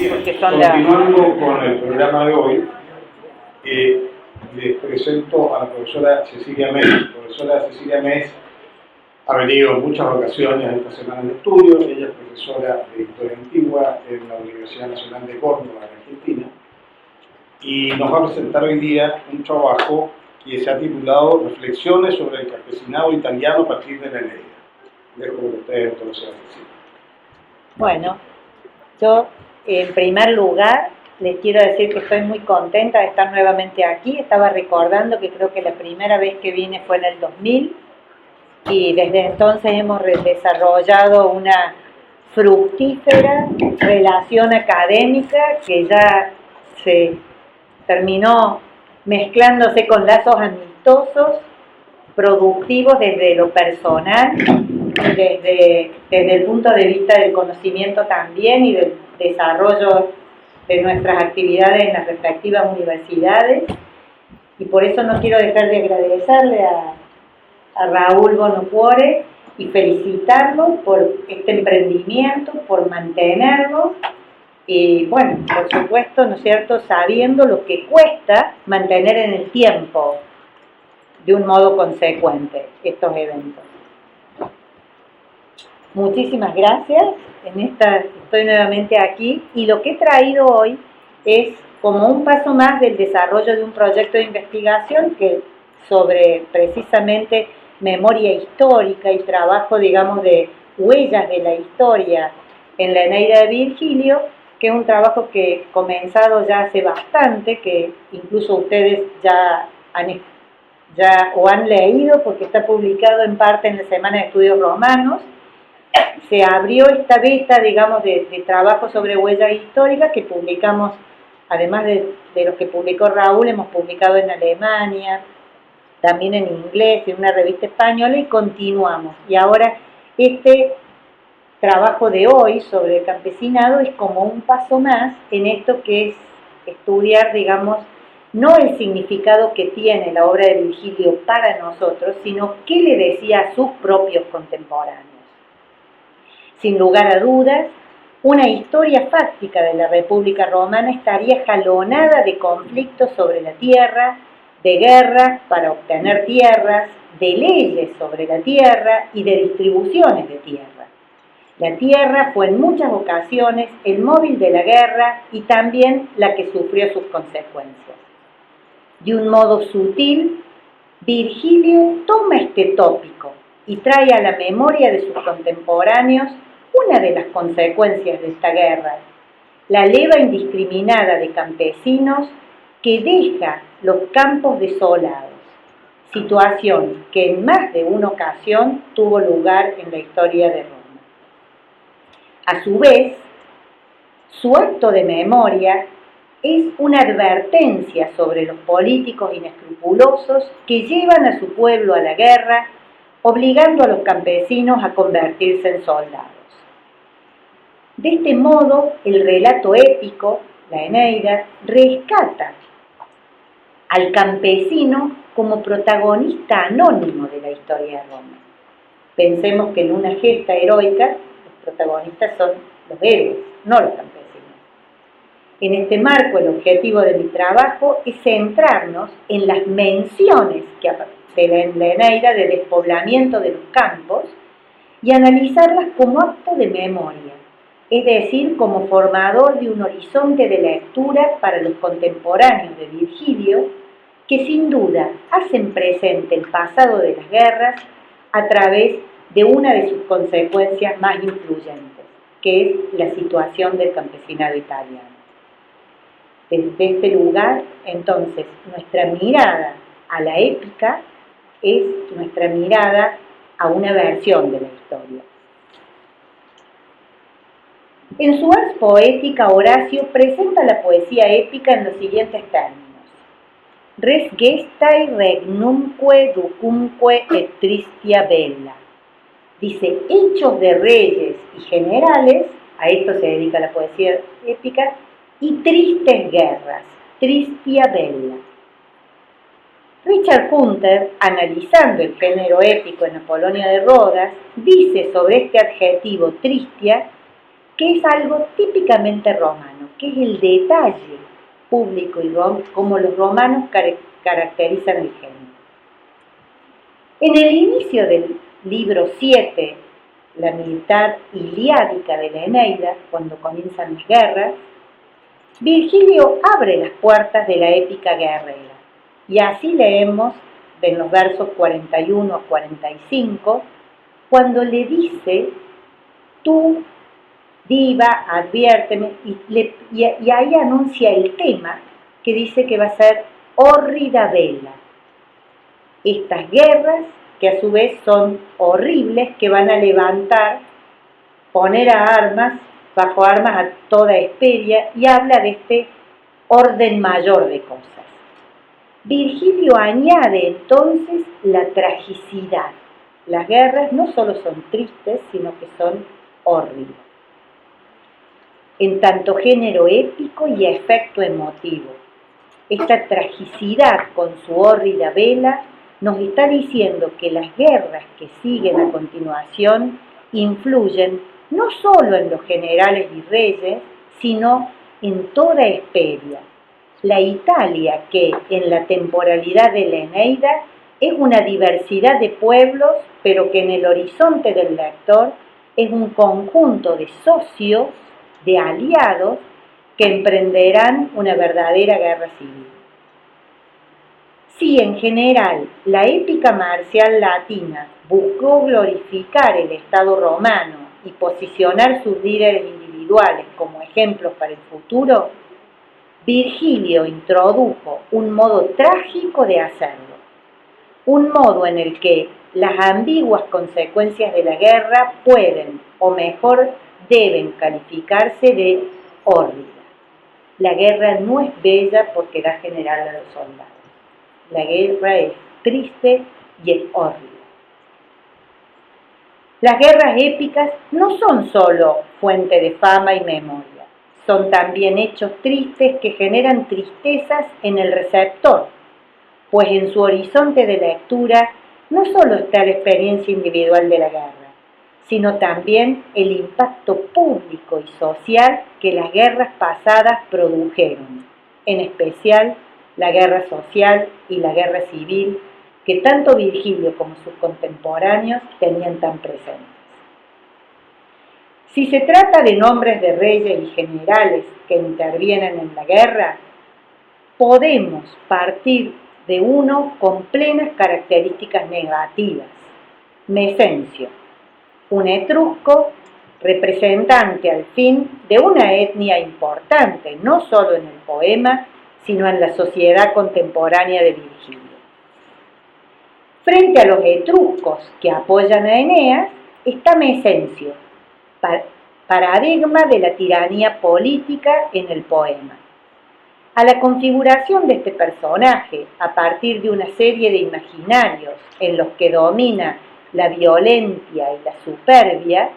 Bien, porque son continuando con el programa de hoy, les presento a la profesora Cecilia Mes. La profesora Cecilia Mes ha venido en muchas ocasiones a esta semana de estudio. Ella es profesora de Historia Antigua en la Universidad Nacional de Córdoba, en Argentina, y nos va a presentar hoy día un trabajo que se ha titulado Reflexiones sobre el campesinado italiano a partir de la Eneida. Dejo con ustedes, profesora Cecilia. Bueno, yo en primer lugar les quiero decir que estoy muy contenta de estar nuevamente aquí. Estaba recordando que creo que la primera vez que vine fue en el 2000 y desde entonces hemos desarrollado una fructífera relación académica que ya se terminó mezclándose con lazos amistosos, productivos desde lo personal, desde el punto de vista del conocimiento también y del desarrollo de nuestras actividades en las respectivas universidades. Y por eso no quiero dejar de agradecerle a Raúl Bonocuore y felicitarlo por este emprendimiento, por mantenerlo. Y bueno, por supuesto, ¿no es cierto?, sabiendo lo que cuesta mantener en el tiempo de un modo consecuente estos eventos. Muchísimas gracias. Estoy nuevamente aquí y lo que he traído hoy es como un paso más del desarrollo de un proyecto de investigación que sobre precisamente memoria histórica y trabajo, digamos, de huellas de la historia en la Eneida de Virgilio, que es un trabajo que he comenzado ya hace bastante, que incluso ustedes ya han leído porque está publicado en parte en la Semana de Estudios Romanos. Se abrió esta beta, digamos, de trabajo sobre huellas históricas que publicamos, además de los que publicó Raúl, hemos publicado en Alemania, también en inglés, en una revista española, y continuamos. Y ahora este trabajo de hoy sobre el campesinado es como un paso más en esto que es estudiar, digamos, no el significado que tiene la obra de Virgilio para nosotros, sino qué le decía a sus propios contemporáneos. Sin lugar a dudas, una historia fáctica de la República Romana estaría jalonada de conflictos sobre la tierra, de guerras para obtener tierras, de leyes sobre la tierra y de distribuciones de tierra. La tierra fue en muchas ocasiones el móvil de la guerra y también la que sufrió sus consecuencias. De un modo sutil, Virgilio toma este tópico y trae a la memoria de sus contemporáneos una de las consecuencias de esta guerra, la leva indiscriminada de campesinos que deja los campos desolados, situación que en más de una ocasión tuvo lugar en la historia de Roma. A su vez, su acto de memoria es una advertencia sobre los políticos inescrupulosos que llevan a su pueblo a la guerra, obligando a los campesinos a convertirse en soldados. De este modo, el relato épico, la Eneida, rescata al campesino como protagonista anónimo de la historia de Roma. Pensemos que en una gesta heroica, los protagonistas son los héroes, no los campesinos. En este marco, el objetivo de mi trabajo es centrarnos en las menciones que aparecen en la Eneida de despoblamiento de los campos y analizarlas como acto de memoria, es decir, como formador de un horizonte de lectura para los contemporáneos de Virgilio, que sin duda hacen presente el pasado de las guerras a través de una de sus consecuencias más influyentes, que es la situación del campesinado italiano. Desde este lugar, entonces, nuestra mirada a la épica es nuestra mirada a una versión de la historia. En su Ars Poetica, Horacio presenta la poesía épica en los siguientes términos: res gestae regnumque ducumque et tristia bella. Dice, hechos de reyes y generales, a esto se dedica la poesía épica, y tristes guerras, tristia bella. Richard Hunter, analizando el género épico en Apolonia de Rodas, dice sobre este adjetivo tristia que es algo típicamente romano, que es el detalle público y como los romanos caracterizan el género. En el inicio del libro 7, la mitad iliádica de la Eneida, cuando comienzan las guerras, Virgilio abre las puertas de la épica guerrera, y así leemos en los versos 41 a 45, cuando le dice: tú, diva, adviérteme, y ahí anuncia el tema, que dice que va a ser hórrida vela. Estas guerras, que a su vez son horribles, que van a levantar, poner bajo armas a toda Hesperia, y habla de este orden mayor de cosas. Virgilio añade entonces la tragicidad. Las guerras no solo son tristes, sino que son horribles, en tanto género épico y efecto emotivo. Esta tragicidad con su hórrida vela nos está diciendo que las guerras que siguen a continuación influyen no solo en los generales y reyes, sino en toda Hesperia, la Italia que en la temporalidad de la Eneida es una diversidad de pueblos, pero que en el horizonte del lector es un conjunto de socios, de aliados, que emprenderán una verdadera guerra civil. Si en general la épica marcial latina buscó glorificar el Estado romano y posicionar sus líderes individuales como ejemplos para el futuro, Virgilio introdujo un modo trágico de hacerlo, un modo en el que las ambiguas consecuencias de la guerra pueden, o mejor, deben calificarse de hórrida. La guerra no es bella porque da general a los soldados. La guerra es triste y es horrible. Las guerras épicas no son solo fuente de fama y memoria, son también hechos tristes que generan tristezas en el receptor, pues en su horizonte de lectura no solo está la experiencia individual de la guerra, sino también el impacto público y social que las guerras pasadas produjeron, en especial la guerra social y la guerra civil, que tanto Virgilio como sus contemporáneos tenían tan presentes. Si se trata de nombres de reyes y generales que intervienen en la guerra, podemos partir de uno con plenas características negativas: Mecencio, un etrusco representante al fin de una etnia importante, no solo en el poema, sino en la sociedad contemporánea de Virgilio. Frente a los etruscos que apoyan a Eneas, está Mecencio, paradigma de la tiranía política en el poema. A la configuración de este personaje, a partir de una serie de imaginarios en los que domina la violencia y la superbia,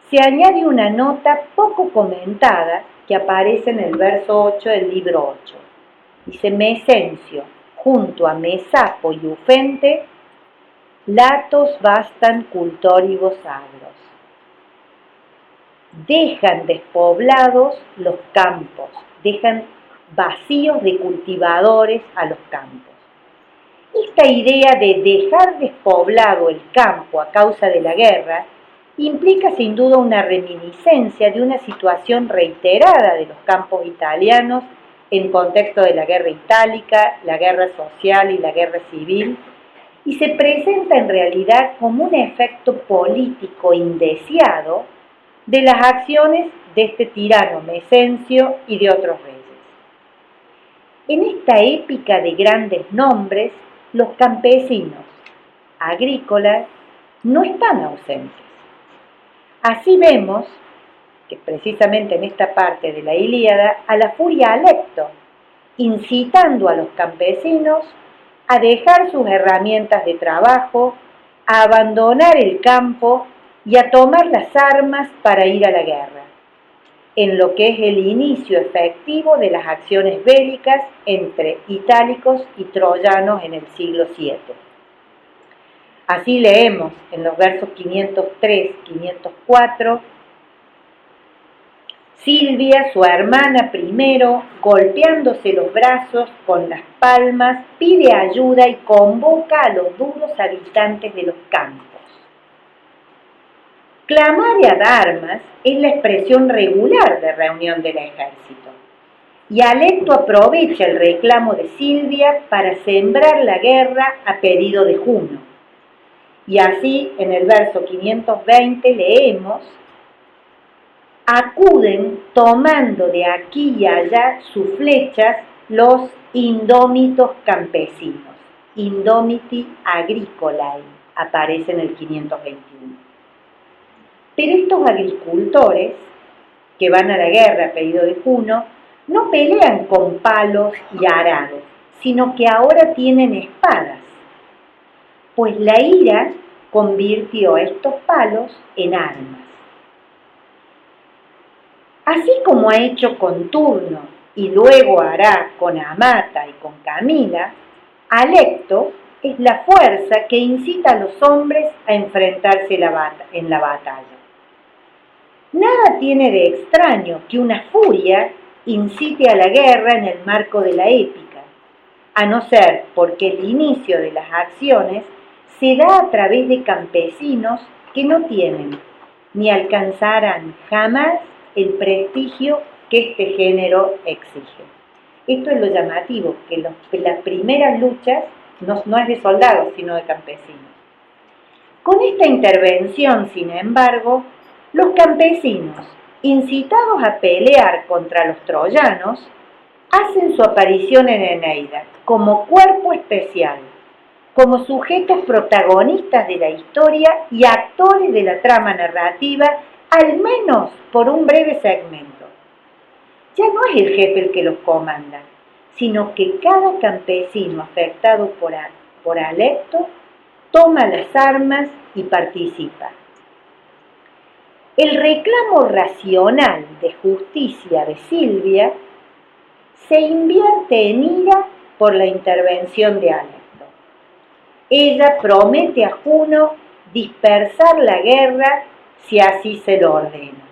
se añade una nota poco comentada que aparece en el verso 8 del libro 8. Dice: Mecencio, junto a Mesapo y Ufente, latos bastan cultóribos agros. Dejan despoblados los campos, dejan vacíos de cultivadores a los campos. Esta idea de dejar despoblado el campo a causa de la guerra implica sin duda una reminiscencia de una situación reiterada de los campos italianos en contexto de la guerra itálica, la guerra social y la guerra civil, y se presenta en realidad como un efecto político indeseado de las acciones de este tirano Mecencio y de otros reyes. En esta épica de grandes nombres, los campesinos agrícolas no están ausentes. Así vemos que precisamente en esta parte de la Ilíada, a la furia Alecto, incitando a los campesinos a dejar sus herramientas de trabajo, a abandonar el campo y a tomar las armas para ir a la guerra, en lo que es el inicio efectivo de las acciones bélicas entre itálicos y troyanos en el siglo VII. Así leemos en los versos 503, 504, Silvia, su hermana primero, golpeándose los brazos con las palmas, pide ayuda y convoca a los duros habitantes de los campos. Clamare ad armas es la expresión regular de reunión del ejército, y Alecto aprovecha el reclamo de Silvia para sembrar la guerra a pedido de Juno. Y así, en el verso 520 leemos: acuden tomando de aquí y allá sus flechas los indómitos campesinos. Indomiti agricolae aparece en el 521. Pero estos agricultores que van a la guerra a pedido de Juno no pelean con palos y arados, sino que ahora tienen espadas, pues la ira convirtió estos palos en armas. Así como ha hecho con Turno y luego hará con Amata y con Camila, Alecto es la fuerza que incita a los hombres a enfrentarse en la batalla. Nada tiene de extraño que una furia incite a la guerra en el marco de la épica, a no ser porque el inicio de las acciones se da a través de campesinos que no tienen ni alcanzarán jamás el prestigio que este género exige. Esto es lo llamativo, que las primeras luchas no es de soldados, sino de campesinos. Con esta intervención, sin embargo, los campesinos, incitados a pelear contra los troyanos, hacen su aparición en Eneida como cuerpo especial, como sujetos protagonistas de la historia y actores de la trama narrativa, al menos por un breve segmento. Ya no es el jefe el que los comanda, sino que cada campesino afectado por Alecto toma las armas y participa. El reclamo racional de justicia de Silvia se invierte en ira por la intervención de Alecto. Ella promete a Juno dispersar la guerra si así se lo ordena.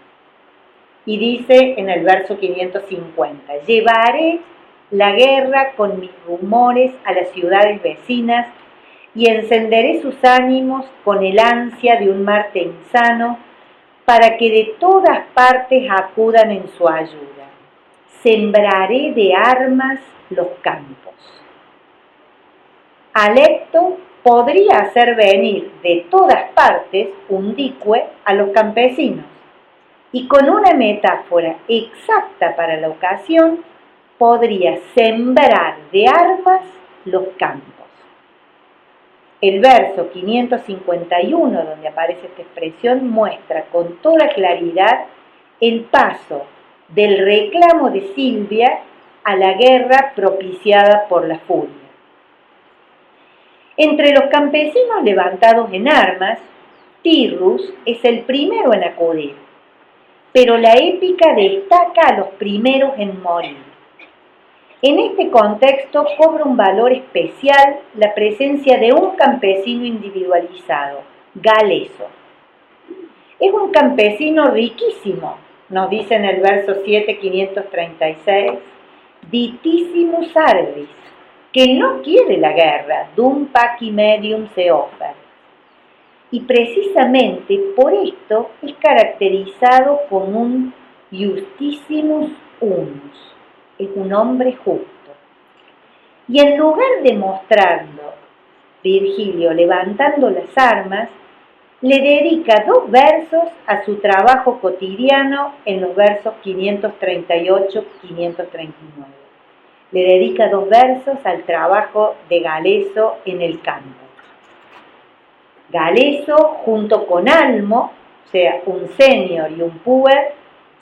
Y dice en el verso 550, llevaré la guerra con mis rumores a las ciudades vecinas y encenderé sus ánimos con el ansia de un Marte insano, para que de todas partes acudan en su ayuda. Sembraré de armas los campos. Alecto podría hacer venir de todas partes un dicue a los campesinos, y con una metáfora exacta para la ocasión, podría sembrar de armas los campos. El verso 551, donde aparece esta expresión, muestra con toda claridad el paso del reclamo de Silvia a la guerra propiciada por la furia. Entre los campesinos levantados en armas, Tirrus es el primero en acudir, pero la épica destaca a los primeros en morir. En este contexto cobra un valor especial la presencia de un campesino individualizado, Galeso. Es un campesino riquísimo, nos dice en el verso 7:536, ditissimus arbis, que no quiere la guerra, dum paci medium se offer. Y precisamente por esto es caracterizado como un justissimus unus. Es un hombre justo. Y en lugar de mostrarlo, Virgilio levantando las armas, le dedica 2 versos a su trabajo cotidiano en los versos 538-539. Le dedica 2 versos al trabajo de Galeso en el campo. Galeso, junto con Almo, o sea, un senior y un puer,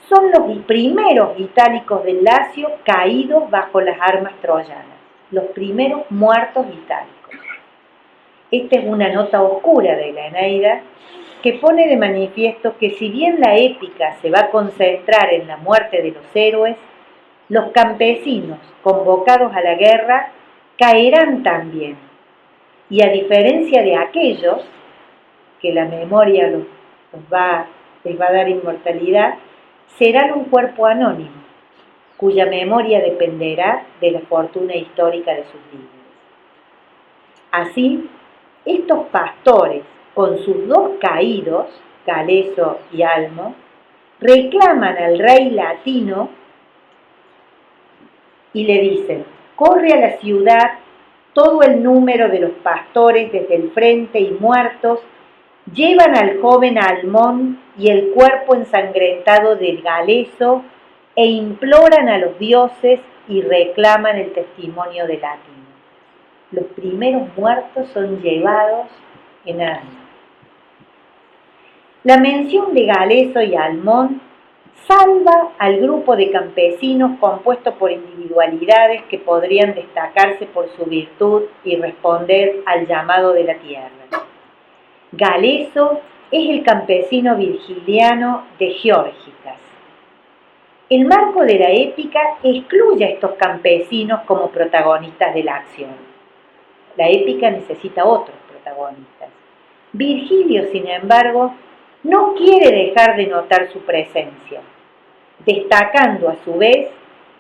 son los primeros itálicos del Lacio caídos bajo las armas troyanas, los primeros muertos itálicos. Esta es una nota oscura de la Eneida que pone de manifiesto que si bien la épica se va a concentrar en la muerte de los héroes, los campesinos convocados a la guerra caerán también. Y a diferencia de aquellos que la memoria les va a dar inmortalidad, serán un cuerpo anónimo, cuya memoria dependerá de la fortuna histórica de sus líderes. Así, estos pastores, con sus dos caídos, Galeso y Almo, reclaman al rey latino y le dicen: corre a la ciudad todo el número de los pastores desde el frente y muertos, llevan al joven Almón y el cuerpo ensangrentado del Galeso e imploran a los dioses y reclaman el testimonio de Latino. Los primeros muertos son llevados en armas. La mención de Galeso y Almón salva al grupo de campesinos compuesto por individualidades que podrían destacarse por su virtud y responder al llamado de la tierra. Galeso es el campesino virgiliano de Geórgicas. El marco de la épica excluye a estos campesinos como protagonistas de la acción. La épica necesita otros protagonistas. Virgilio, sin embargo, no quiere dejar de notar su presencia, destacando a su vez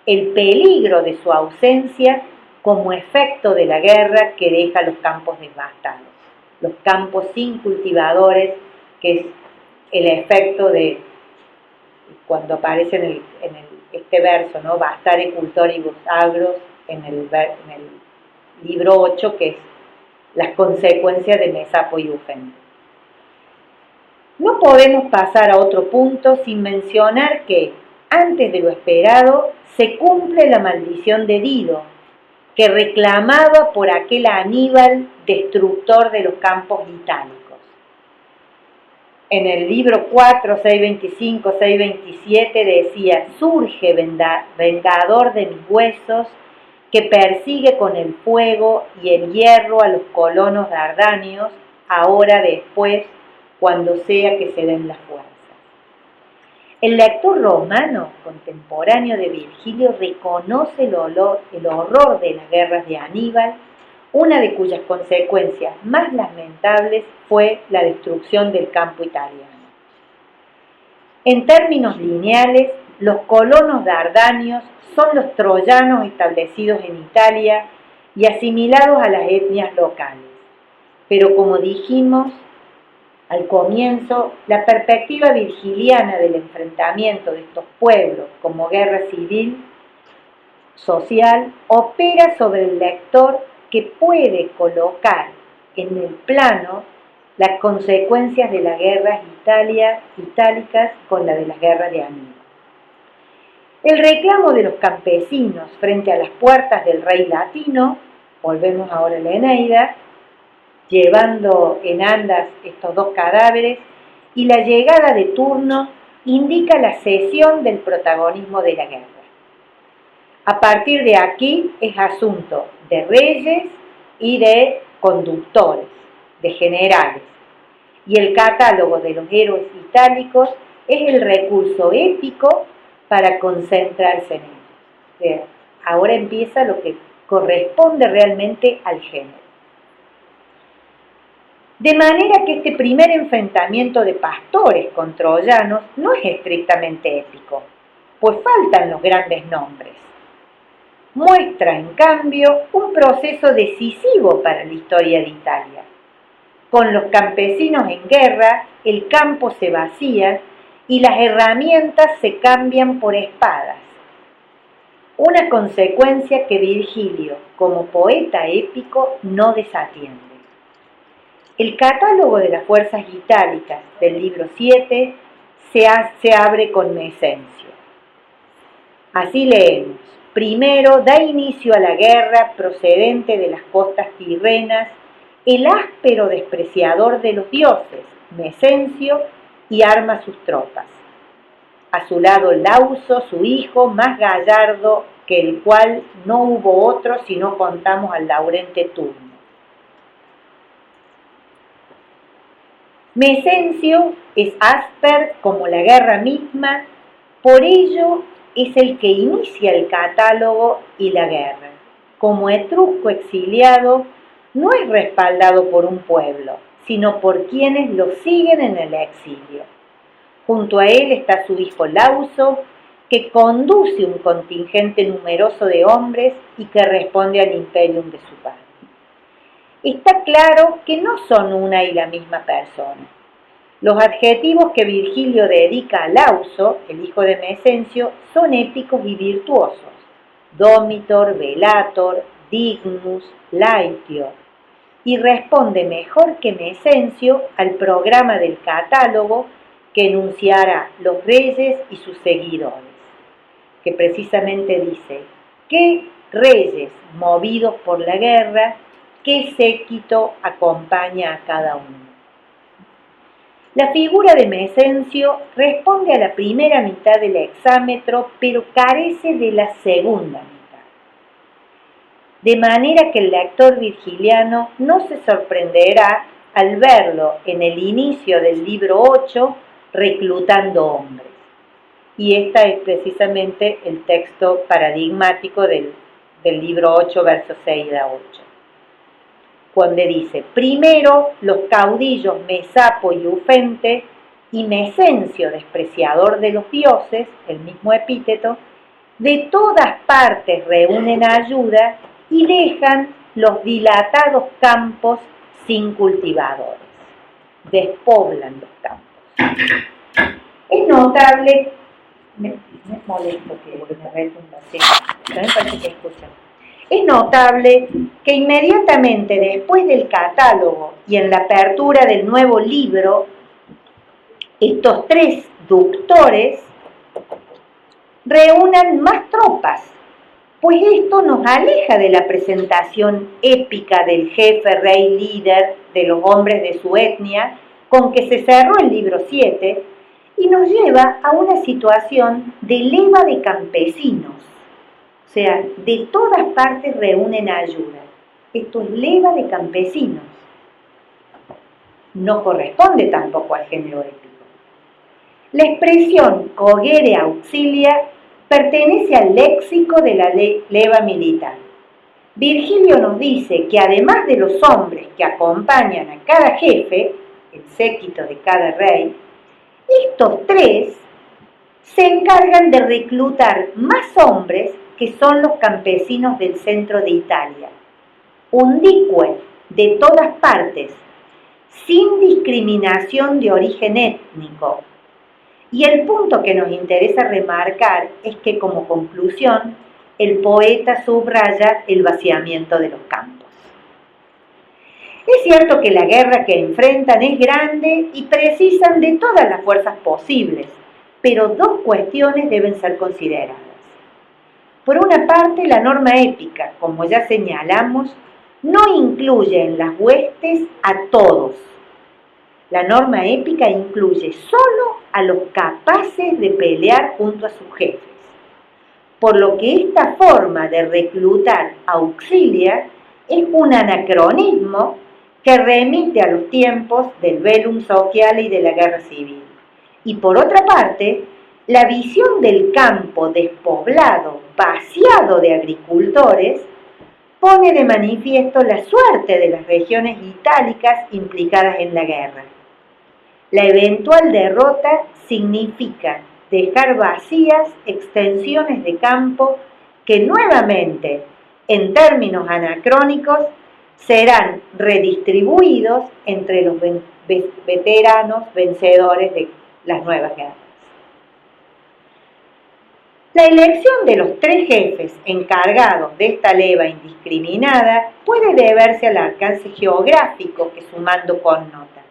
el peligro de su ausencia como efecto de la guerra que deja los campos devastados, los campos sin cultivadores, que es el efecto de cuando aparece en este verso, ¿no? Bastare cultoribus agros, en el libro 8, que es las consecuencias de Mesapo y Eufemio. No podemos pasar a otro punto sin mencionar que, antes de lo esperado, se cumple la maldición de Dido, que reclamaba por aquel Aníbal destructor de los campos itálicos. En el libro 4, 625, 627 decía: surge vengador de mis huesos, que persigue con el fuego y el hierro a los colonos dardanios, ahora después, cuando sea que se den las fuerzas. El lector romano contemporáneo de Virgilio reconoce el horror de las guerras de Aníbal, una de cuyas consecuencias más lamentables fue la destrucción del campo italiano. En términos lineales, los colonos dardanios son los troyanos establecidos en Italia y asimilados a las etnias locales. Pero como dijimos al comienzo, la perspectiva virgiliana del enfrentamiento de estos pueblos como guerra civil, social, opera sobre el lector, que puede colocar en el plano las consecuencias de las guerras itálicas con la de las guerras de Aníbal. El reclamo de los campesinos frente a las puertas del rey latino, volvemos ahora a la Eneida, llevando en andas estos dos cadáveres, y la llegada de Turno indica la cesión del protagonismo de la guerra. A partir de aquí es asunto de reyes y de conductores, de generales, y el catálogo de los héroes itálicos es el recurso épico para concentrarse en ellos. Ahora empieza lo que corresponde realmente al género. De manera que este primer enfrentamiento de pastores con troyanos no es estrictamente épico, pues faltan los grandes nombres. Muestra, en cambio, un proceso decisivo para la historia de Italia. Con los campesinos en guerra, el campo se vacía y las herramientas se cambian por espadas. Una consecuencia que Virgilio, como poeta épico, no desatiende. El catálogo de las fuerzas itálicas del libro 7 se abre con Mecencio. Así leemos: primero da inicio a la guerra procedente de las costas tirrenas el áspero despreciador de los dioses, Mecencio, y arma sus tropas. A su lado Lauso, su hijo, más gallardo que el cual no hubo otro si no contamos al laurente Turno. Mecencio es ásper como la guerra misma, por ello es el que inicia el catálogo y la guerra. Como etrusco exiliado, no es respaldado por un pueblo, sino por quienes lo siguen en el exilio. Junto a él está su hijo Lauso, que conduce un contingente numeroso de hombres y que responde al imperium de su padre. Está claro que no son una y la misma persona. Los adjetivos que Virgilio dedica a Lauso, el hijo de Mecencio, son épicos y virtuosos: Domitor, Velator, Dignus, Laetior, y responde mejor que Mecencio al programa del catálogo que enunciará los reyes y sus seguidores, que precisamente dice: ¿qué reyes movidos por la guerra, qué séquito acompaña a cada uno? La figura de Mecencio responde a la primera mitad del hexámetro, pero carece de la segunda mitad. De manera que el lector virgiliano no se sorprenderá al verlo en el inicio del libro 8 reclutando hombres. Y este es precisamente el texto paradigmático del libro 8, versos 6 a 8. Cuando dice: primero los caudillos Mesapo y Ufente y Mecencio, despreciador de los dioses, el mismo epíteto, de todas partes reúnen ayuda y dejan los dilatados campos sin cultivadores, despoblan los campos. Es notable, me molesto que me retumba, sí, también parece que escuchan. Es notable que inmediatamente después del catálogo y en la apertura del nuevo libro, estos tres ductores reúnan más tropas, pues esto nos aleja de la presentación épica del jefe rey líder de los hombres de su etnia, con que se cerró el libro 7, y nos lleva a una situación de leva de campesinos. O sea, de todas partes reúnen ayuda. Esto es leva de campesinos. No corresponde tampoco al género épico. La expresión cogere auxilia pertenece al léxico de la leva militar. Virgilio nos dice que además de los hombres que acompañan a cada jefe, el séquito de cada rey, estos tres se encargan de reclutar más hombres que son los campesinos del centro de Italia, undique, de todas partes, sin discriminación de origen étnico. Y el punto que nos interesa remarcar es que, como conclusión, el poeta subraya el vaciamiento de los campos. Es cierto que la guerra que enfrentan es grande y precisan de todas las fuerzas posibles, pero dos cuestiones deben ser consideradas. Por una parte, la norma épica, como ya señalamos, no incluye en las huestes a todos. La norma épica incluye solo a los capaces de pelear junto a sus jefes, por lo que esta forma de reclutar auxilia es un anacronismo que remite a los tiempos del bellum sociale y de la guerra civil. Y por otra parte, la visión del campo despoblado, vaciado de agricultores, pone de manifiesto la suerte de las regiones itálicas implicadas en la guerra. La eventual derrota significa dejar vacías extensiones de campo que nuevamente, en términos anacrónicos, serán redistribuidos entre los veteranos vencedores de las nuevas guerras. La elección de los tres jefes encargados de esta leva indiscriminada puede deberse al alcance geográfico que su mando connota.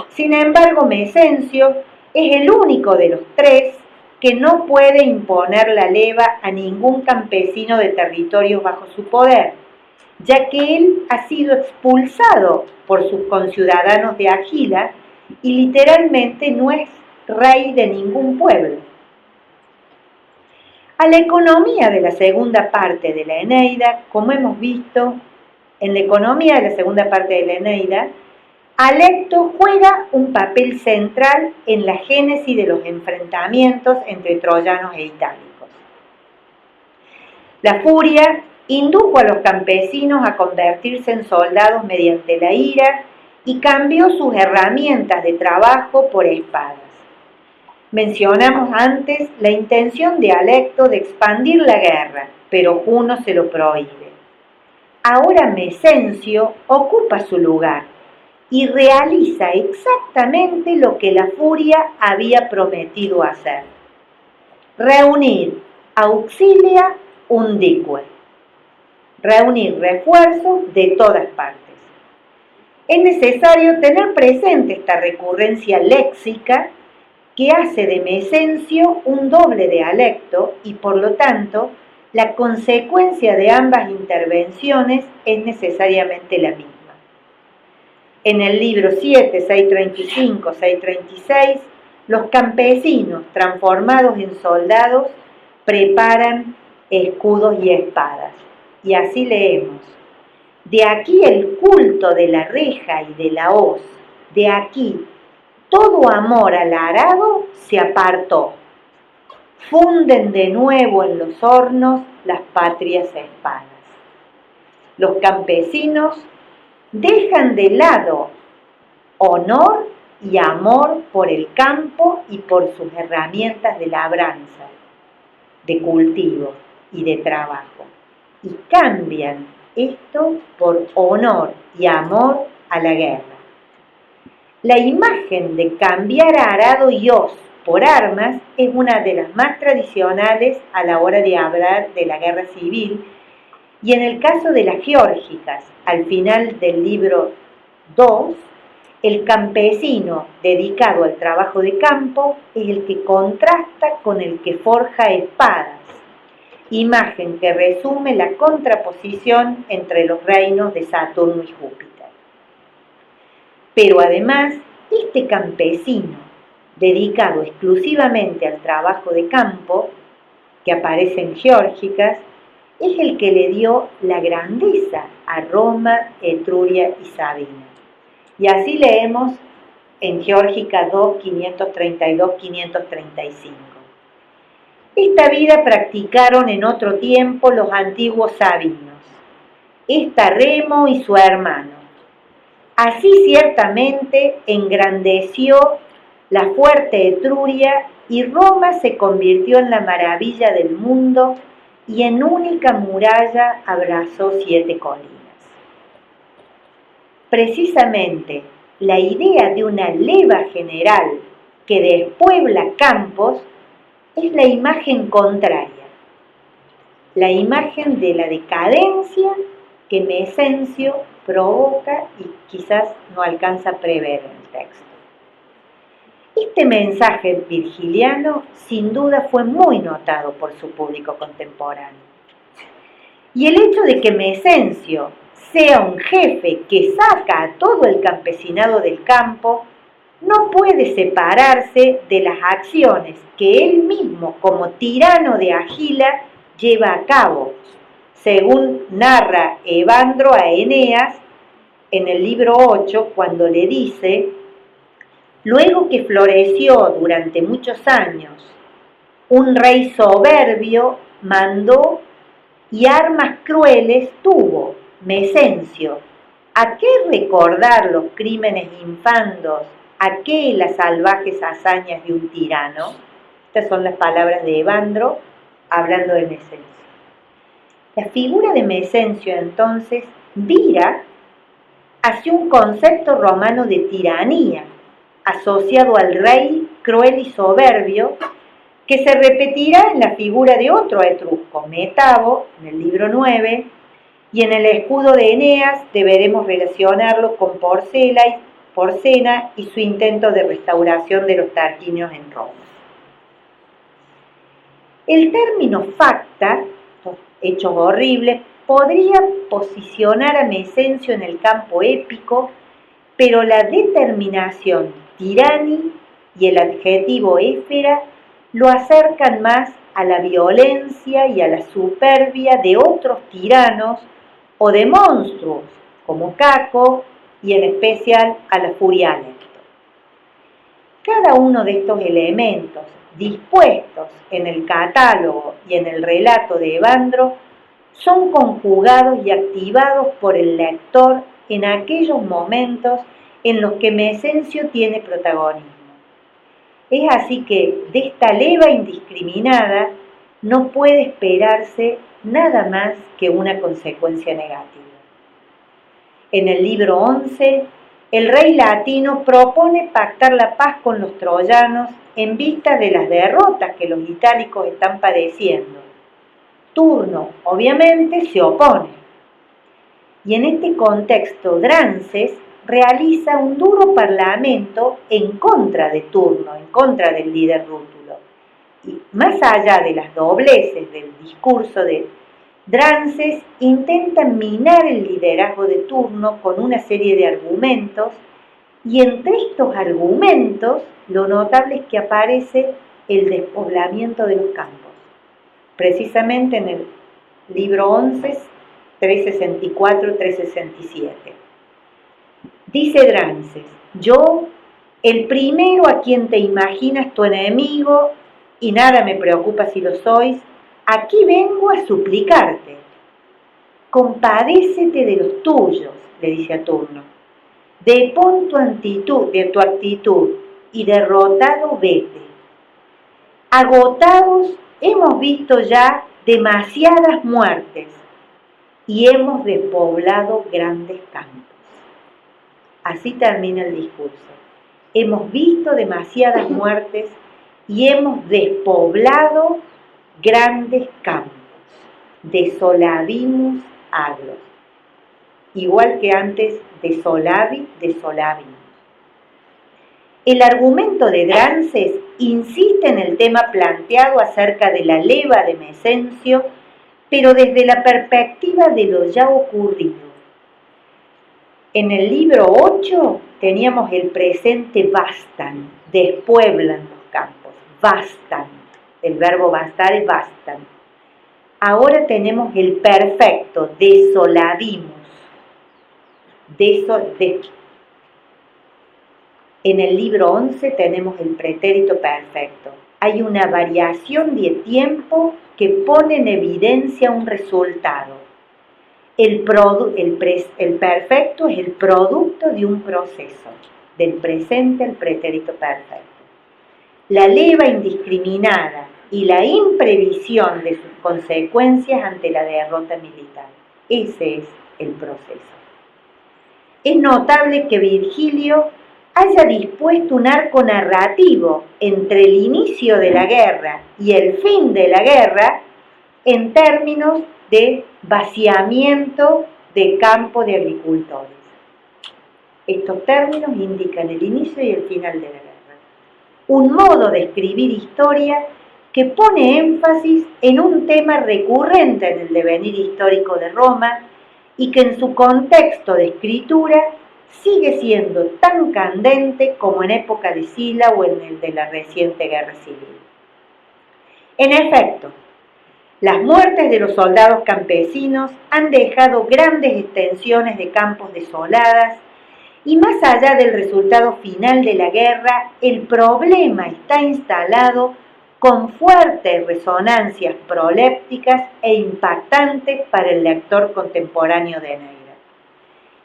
Sin embargo, Mecencio es el único de los tres que no puede imponer la leva a ningún campesino de territorios bajo su poder, ya que él ha sido expulsado por sus conciudadanos de Agila y literalmente no es rey de ningún pueblo. A la economía de la segunda parte de la Eneida, como hemos visto, en la economía de la segunda parte de la Eneida, Alecto juega un papel central en la génesis de los enfrentamientos entre troyanos e itálicos. La furia indujo a los campesinos a convertirse en soldados mediante la ira y cambió sus herramientas de trabajo por espadas. Mencionamos antes la intención de Alecto de expandir la guerra, pero Juno se lo prohíbe. Ahora Mecencio ocupa su lugar y realiza exactamente lo que la furia había prometido hacer: reunir auxilia undique, reunir refuerzos de todas partes. Es necesario tener presente esta recurrencia léxica que hace de Mecencio un doble de Alecto y por lo tanto la consecuencia de ambas intervenciones es necesariamente la misma. En el libro 7, 635, 636, los campesinos transformados en soldados preparan escudos y espadas. Y así leemos: de aquí el culto de la reja y de la hoz, de aquí todo amor al arado se apartó. Funden de nuevo en los hornos las patrias espadas. Los campesinos dejan de lado honor y amor por el campo y por sus herramientas de labranza, de cultivo y de trabajo, y cambian esto por honor y amor a la guerra. La imagen de cambiar a arado y hoz por armas es una de las más tradicionales a la hora de hablar de la guerra civil, y en el caso de las geórgicas, al final del libro 2, el campesino dedicado al trabajo de campo es el que contrasta con el que forja espadas, imagen que resume la contraposición entre los reinos de Saturno y Júpiter. Pero además, este campesino, dedicado exclusivamente al trabajo de campo, que aparece en Geórgicas, es el que le dio la grandeza a Roma, Etruria y Sabina. Y así leemos en Geórgicas 2, 532-535. Esta vida practicaron en otro tiempo los antiguos sabinos, esta Remo y su hermano. Así ciertamente engrandeció la fuerte Etruria y Roma se convirtió en la maravilla del mundo y en única muralla abrazó 7 colinas. Precisamente la idea de una leva general que despuebla campos es la imagen contraria, la imagen de la decadencia que Mecencio provoca y quizás no alcanza a prever en el texto. Este mensaje virgiliano sin duda fue muy notado por su público contemporáneo. Y el hecho de que Mecencio sea un jefe que saca a todo el campesinado del campo no puede separarse de las acciones que él mismo como tirano de Agila lleva a cabo, según narra Evandro a Eneas en el libro 8, cuando le dice: luego que floreció durante muchos años, un rey soberbio mandó y armas crueles tuvo, Mecencio. ¿A qué recordar los crímenes infandos? ¿A qué las salvajes hazañas de un tirano? Estas son las palabras de Evandro hablando de Mecencio. La figura de Mecencio entonces vira hacia un concepto romano de tiranía, asociado al rey cruel y soberbio, que se repetirá en la figura de otro etrusco, Metabo, en el libro 9, y en el escudo de Eneas deberemos relacionarlo con Porcena y su intento de restauración de los tarquinios en Roma. El término facta, hechos horribles, podría posicionar a Mecencio en el campo épico, pero la determinación tirani y el adjetivo éfera lo acercan más a la violencia y a la superbia de otros tiranos o de monstruos como Caco y en especial a la furia Alecto. Cada uno de estos elementos dispuestos en el catálogo y en el relato de Evandro son conjugados y activados por el lector en aquellos momentos en los que Mecencio tiene protagonismo. Es así que de esta leva indiscriminada no puede esperarse nada más que una consecuencia negativa. En el libro 11, el rey latino propone pactar la paz con los troyanos en vista de las derrotas que los itálicos están padeciendo. Turno, obviamente, se opone. Y en este contexto, Drances realiza un duro parlamento en contra de Turno, en contra del líder Rútulo. Y más allá de las dobleces del discurso de Drances, intenta minar el liderazgo de Turno con una serie de argumentos, y entre estos argumentos lo notable es que aparece el despoblamiento de los campos. Precisamente en el libro 11, 364-367. Dice Drances: yo, el primero a quien te imaginas tu enemigo, y nada me preocupa si lo sois, aquí vengo a suplicarte. Compadécete de los tuyos, le dice a Turno. Depón de tu actitud, y derrotado vete. Agotados hemos visto ya demasiadas muertes, y hemos despoblado grandes campos. Así termina el discurso. Hemos visto demasiadas muertes y hemos despoblado grandes campos. Desolavimus agros. Igual que antes, desolavimus. El argumento de Drances insiste en el tema planteado acerca de la leva de Mecencio, pero desde la perspectiva de lo ya ocurrido. En el libro 8 teníamos el presente bastan, despueblan los campos, bastan, el verbo bastar es bastan. Ahora tenemos el perfecto, desolavimus. En el libro 11 tenemos el pretérito perfecto. Hay una variación de tiempo que pone en evidencia un resultado. El perfecto es el producto de un proceso, del presente al pretérito perfecto. La leva indiscriminada y la imprevisión de sus consecuencias ante la derrota militar. Ese es el proceso. Es notable que Virgilio haya dispuesto un arco narrativo entre el inicio de la guerra y el fin de la guerra en términos de vaciamiento de campo de agricultores. Estos términos indican el inicio y el final de la guerra. Un modo de escribir historia que pone énfasis en un tema recurrente en el devenir histórico de Roma y que en su contexto de escritura sigue siendo tan candente como en época de Sila o en el de la reciente guerra civil. En efecto, las muertes de los soldados campesinos han dejado grandes extensiones de campos desoladas y más allá del resultado final de la guerra, el problema está instalado con fuertes resonancias prolépticas e impactantes para el lector contemporáneo de Neira.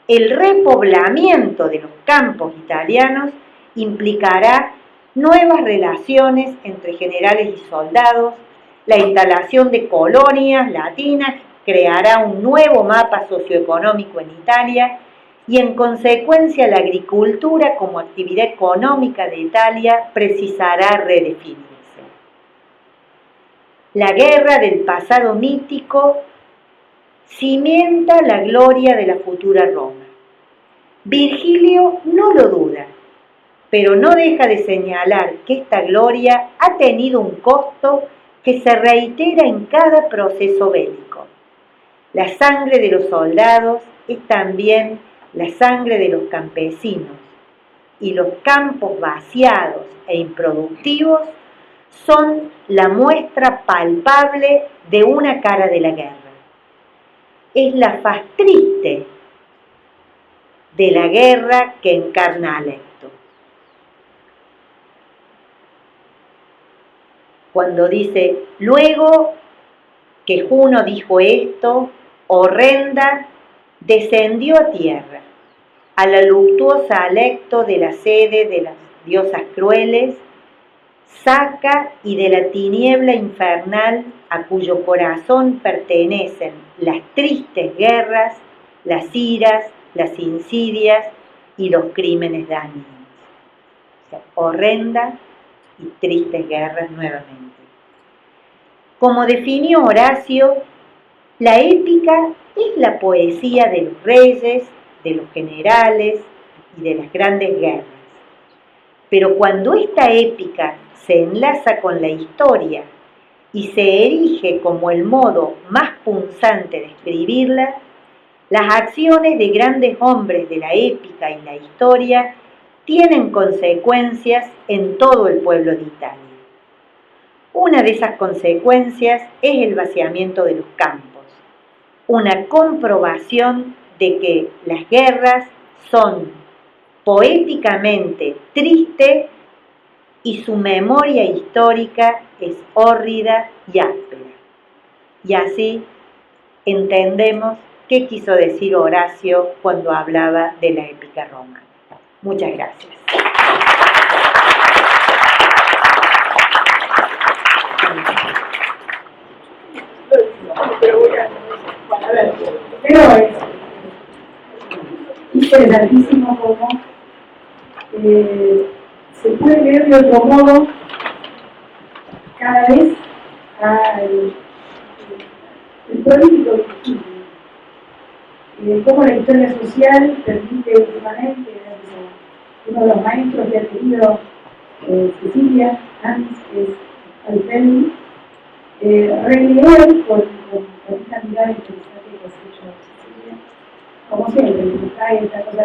El repoblamiento de los campos italianos implicará nuevas relaciones entre generales y soldados. La instalación de colonias latinas creará un nuevo mapa socioeconómico en Italia y en consecuencia la agricultura como actividad económica de Italia precisará redefinirse. La guerra del pasado mítico cimienta la gloria de la futura Roma. Virgilio no lo duda, pero no deja de señalar que esta gloria ha tenido un costo que se reitera en cada proceso bélico. La sangre de los soldados es también la sangre de los campesinos, y los campos vaciados e improductivos son la muestra palpable de una cara de la guerra. Es la faz triste de la guerra que encarna Alecto. Cuando dice, luego que Juno dijo esto, horrenda, descendió a tierra, a la luctuosa Alecto de la sede de las diosas crueles, saca y de la tiniebla infernal a cuyo corazón pertenecen las tristes guerras, las iras, las insidias y los crímenes dañinos. O sea, horrenda y tristes guerras nuevamente. Como definió Horacio, la épica es la poesía de los reyes, de los generales y de las grandes guerras. Pero cuando esta épica se enlaza con la historia y se erige como el modo más punzante de escribirla, las acciones de grandes hombres de la épica y la historia tienen consecuencias en todo el pueblo de Italia. Una de esas consecuencias es el vaciamiento de los campos, una comprobación de que las guerras son poéticamente tristes y su memoria histórica es hórrida y áspera. Y así entendemos qué quiso decir Horacio cuando hablaba de la épica romana. Muchas gracias. A ver, pero es interesantísimo cómo se puede leer de otro modo cada vez el político discutible. Cómo la historia social permite últimamente, uno de los maestros que ha tenido Cecilia antes, que es Alfredo, releer con esta mirada interesante que has hecho, Cecilia, como siempre, que trae esta cosa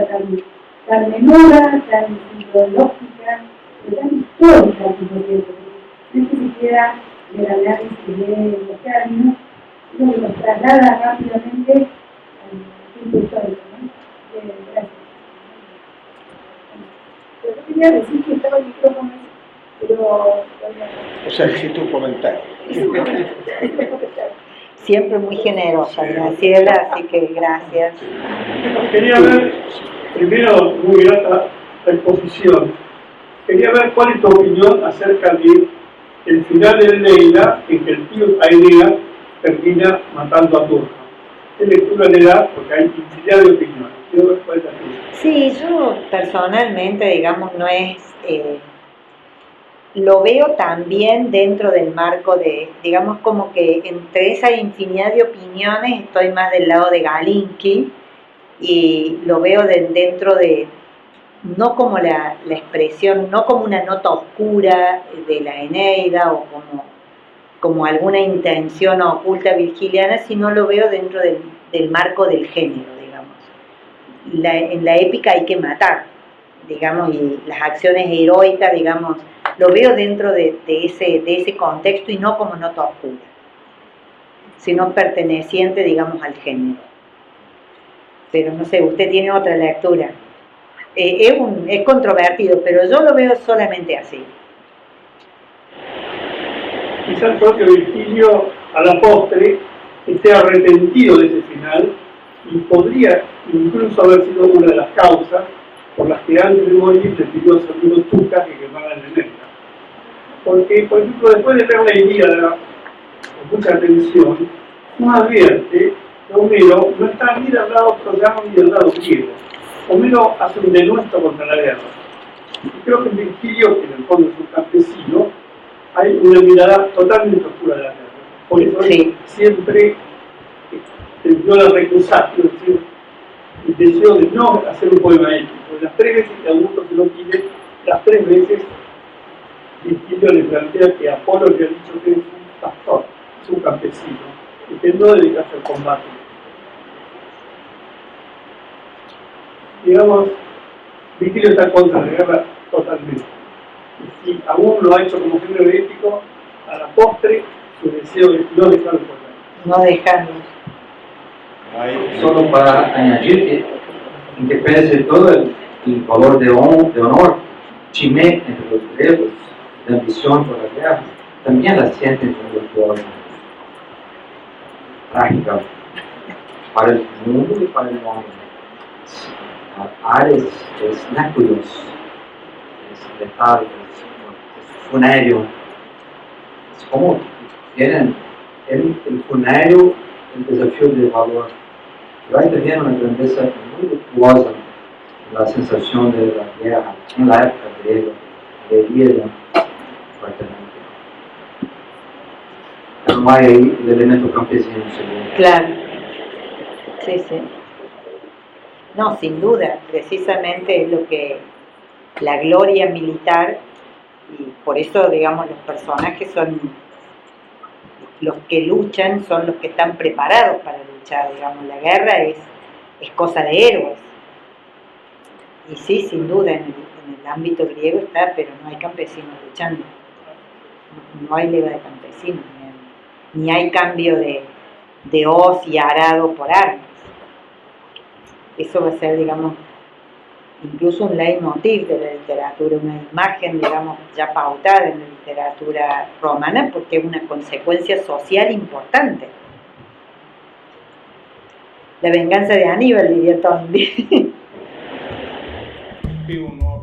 tan menuda, tan ideológica, pero tan histórica al mismo tiempo. No es que se queda del análisis de los términos, sino que nos traslada rápidamente al tiempo histórico, ¿no? Gracias. Pero yo quería decir que estaba el micrófono, pero... O sea, si tu comentario. Siempre muy generosa, Graciela, así que gracias. Quería ver, primero, muy grata la exposición. Quería ver cuál es tu opinión acerca de el final de Eneida, en que el tío Aenea termina matando a Turno. ¿Qué lectura le da? Porque hay infinidad de opiniones. Quiero ver cuál es la tuya. Sí, yo personalmente, digamos, no es... lo veo también dentro del marco de, digamos, como que entre esa infinidad de opiniones estoy más del lado de Galinski y lo veo dentro de, no como la expresión, no como una nota oscura de la Eneida o como alguna intención oculta virgiliana, sino lo veo dentro del marco del género, digamos. En la épica hay que matar, digamos, y las acciones heroicas, digamos, lo veo dentro de ese contexto y no como nota oscura, sino perteneciente, digamos, al género. Pero no sé, usted tiene otra lectura. Es controvertido, pero yo lo veo solamente así. Quizá el propio Virgilio, a la postre, esté arrepentido de ese final y podría incluso haber sido una de las causas por las que antes de morir le pidió a su amigo Tuca que quemara el Eneida. Porque, por ejemplo, después de ver la Ilíada con mucha atención, uno advierte que Homero no está ni del lado troyano ni del lado griego. Homero hace un denuesto contra la guerra. Y creo que en Virgilio, que en el fondo es un campesino, hay una mirada totalmente oscura de la guerra. Por eso él siempre tendió a recusar, es decir, el deseo de no hacer un poema épico. Las 3 veces que Augusto se lo pide, las 3 veces Virgilio le plantea que Apolo le ha dicho que es un pastor, es un campesino, y que no dedicarse al combate. Digamos, Virgilio está contra la guerra totalmente. Y si aún lo ha hecho como género épico, a la postre su deseo es no dejarlo por ahí. No dejarlo. Solo para añadir que independe de todo el valor de honor, Chimé entre los griegos, la ambición por la guerra, también la sienten como virtuosa, trágica para el mundo y para el hombre. Ares es Náculos, es letal, es funario. Es como tienen el funario el desafío de valor. Pero hay también una grandeza muy virtuosa en la sensación de la guerra, en la época griega, de vida fuertemente. Pero no hay ahí el elemento campesino, seguro. Claro, sí, sí. No, sin duda, precisamente es lo que la gloria militar, y por eso, digamos, los personajes son los que luchan, son los que están preparados para luchar, digamos, la guerra es cosa de héroes. Y sí, sin duda, en el ámbito griego está, pero no hay campesinos luchando, no hay leva de campesinos, ni hay cambio de hoz y arado por armas. Eso va a ser, digamos, incluso un leitmotiv de la literatura, una imagen, digamos, ya pautada en la literatura romana, porque es una consecuencia social importante. La venganza de Aníbal, diría Toynbee. Uno